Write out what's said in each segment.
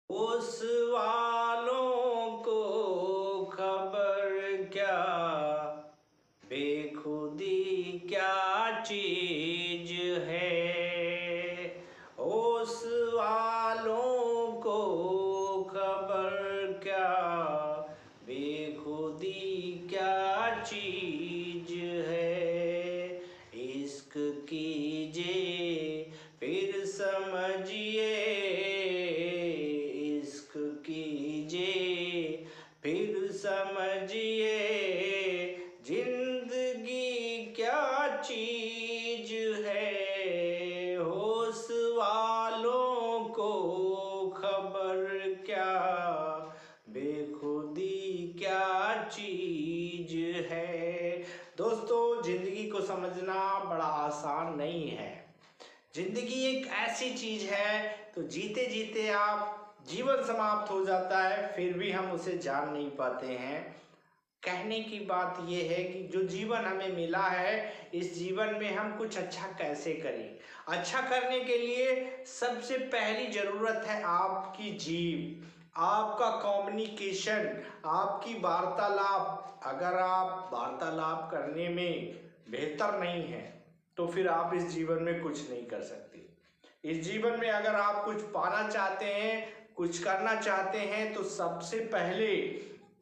उस वालों को खबर क्या, बेखुदी क्या चीज है। उस वालों को खबर क्या, बेखुदी क्या चीज है। इश्क कीजिए फिर समझिए, इश्क कीजिए फिर समझिए, जिंदगी क्या चीज है। होश वालों को खबर क्या, बेखुदी क्या चीज है। दोस्तों, जिंदगी को समझना बड़ा आसान नहीं है। जिंदगी एक ऐसी चीज है तो जीते जीते आप जीवन समाप्त हो जाता है, फिर भी हम उसे जान नहीं पाते हैं। कहने की बात यह है कि जो जीवन हमें मिला है, इस जीवन में हम कुछ अच्छा कैसे करें। अच्छा करने के लिए सबसे पहली जरूरत है आपकी जीव, आपका कम्युनिकेशन, आपकी वार्तालाप। अगर आप वार्तालाप करने में बेहतर नहीं है तो फिर आप इस जीवन में कुछ नहीं कर सकते। इस जीवन में अगर आप कुछ पाना चाहते हैं, कुछ करना चाहते हैं, तो सबसे पहले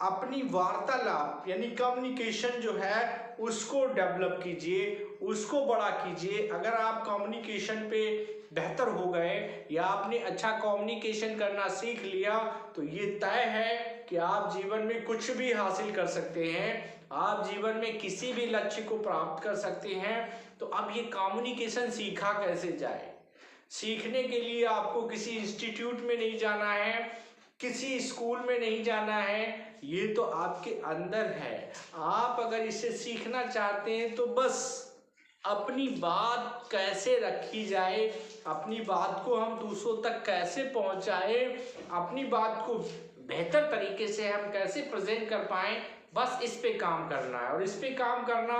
अपनी वार्तालाप यानी कम्युनिकेशन जो है उसको डेवलप कीजिए, उसको बड़ा कीजिए। अगर आप कम्युनिकेशन पे बेहतर हो गए या आपने अच्छा कम्युनिकेशन करना सीख लिया तो ये तय है कि आप जीवन में कुछ भी हासिल कर सकते हैं, आप जीवन में किसी भी लक्ष्य को प्राप्त कर सकते हैं। तो अब ये कम्युनिकेशन सीखा कैसे जाए। सीखने के लिए आपको किसी इंस्टीट्यूट में नहीं जाना है, किसी स्कूल में नहीं जाना है, ये तो आपके अंदर है। आप अगर इसे सीखना चाहते हैं तो बस अपनी बात कैसे रखी जाए, अपनी बात को हम दूसरों तक कैसे पहुंचाए, अपनी बात को बेहतर तरीके से हम कैसे प्रेजेंट कर पाए, बस इस पे काम करना है। और इस पे काम करना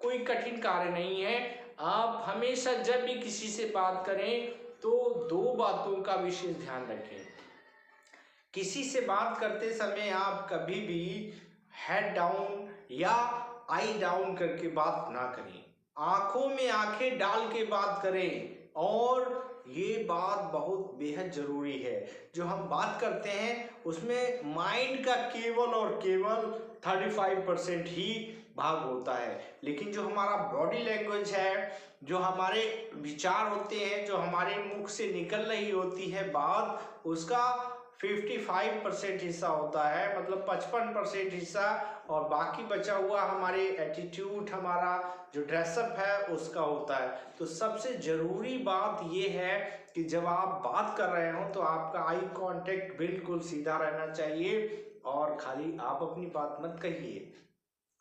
कोई कठिन कार्य नहीं है। आप हमेशा जब भी किसी से बात करें तो दो बातों का विशेष ध्यान रखें। किसी से बात करते समय आप कभी भी हेड डाउन या आई डाउन करके बात ना करें, आंखों में आंखें डाल के बात करें। और ये बात बहुत बेहद जरूरी है। जो हम बात करते हैं उसमें माइंड का केवल और केवल 35% ही भाग होता है, लेकिन जो हमारा बॉडी लैंग्वेज है, जो हमारे विचार होते हैं, जो हमारे मुख से निकल रही होती है बात, उसका 55% हिस्सा होता है, मतलब 55% हिस्सा। और बाकी बचा हुआ हमारे एटीट्यूड, हमारा जो ड्रेसअप है उसका होता है। तो सबसे जरूरी बात यह है कि जब आप बात कर रहे हो तो आपका आई कांटेक्ट बिल्कुल सीधा रहना चाहिए और खाली आप अपनी बात मत कहिए।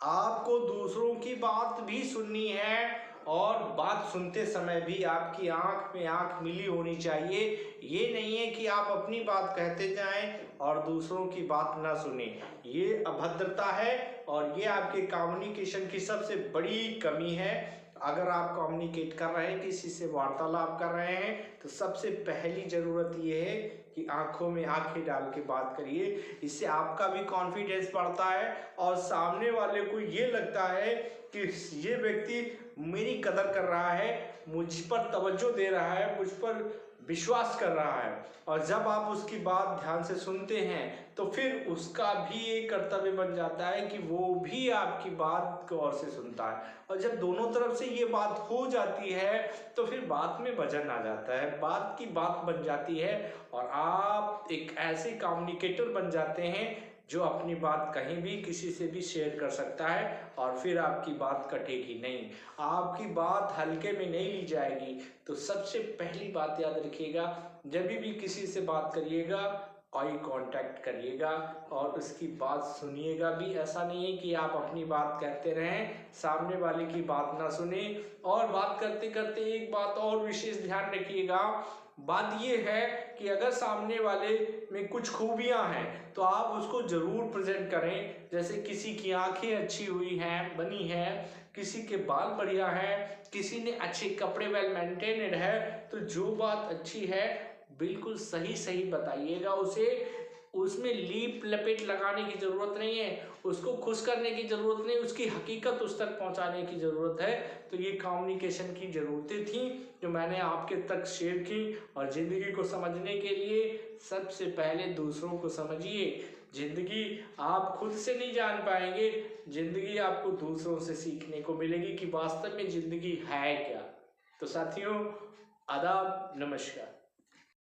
आपको दूसरों की बात भी सुननी है और बात सुनते समय भी आपकी आंख में आंख मिली होनी चाहिए। ये नहीं है कि आप अपनी बात कहते जाएं और दूसरों की बात ना सुने। ये अभद्रता है और ये आपके कम्युनिकेशन की सबसे बड़ी कमी है। अगर आप कम्युनिकेट कर रहे हैं, किसी से वार्तालाप कर रहे हैं, तो सबसे पहली जरूरत ये है कि आंखों में आंखें डाल के बात करिए। इससे आपका भी कॉन्फिडेंस बढ़ता है और सामने वाले को ये लगता है कि ये व्यक्ति मेरी कदर कर रहा है, मुझ पर तवज्जो दे रहा है, मुझ पर विश्वास कर रहा है। और जब आप उसकी बात ध्यान से सुनते हैं तो फिर उसका भी एक कर्तव्य बन जाता है कि वो भी आपकी बात गौर से सुनता है। और जब दोनों तरफ से ये बात हो जाती है तो फिर बात में वजन आ जाता है, बात की बात बन जाती है और आप एक ऐसे कम्युनिकेटर बन जाते हैं जो अपनी बात कहीं भी किसी से भी शेयर कर सकता है और फिर आपकी बात कटेगी नहीं, आपकी बात हल्के में नहीं ली जाएगी। तो सबसे पहली बात याद रखिएगा, जब भी किसी से बात करिएगा आई कांटेक्ट करिएगा और उसकी बात सुनिएगा भी। ऐसा नहीं है कि आप अपनी बात कहते रहें, सामने वाले की बात ना सुने। और बात करते करते एक बात और विशेष ध्यान रखिएगा, बात ये है कि अगर सामने वाले में कुछ खूबियां हैं तो आप उसको जरूर प्रेजेंट करें। जैसे किसी की आंखें अच्छी हुई हैं, बनी है, किसी के बाल बढ़िया हैं, किसी ने अच्छे कपड़े वेल मेंटेन्ड है, तो जो बात अच्छी है बिल्कुल सही सही बताइएगा उसे। उसमें लीप लपेट लगाने की ज़रूरत नहीं है, उसको खुश करने की ज़रूरत नहीं, उसकी हकीकत उस तक पहुंचाने की ज़रूरत है। तो ये कम्युनिकेशन की ज़रूरतें थी जो मैंने आपके तक शेयर की। और ज़िंदगी को समझने के लिए सबसे पहले दूसरों को समझिए। ज़िंदगी आप खुद से नहीं जान पाएंगे, ज़िंदगी आपको दूसरों से सीखने को मिलेगी कि वास्तव में ज़िंदगी है क्या। तो साथियों, आदाब, नमस्कार।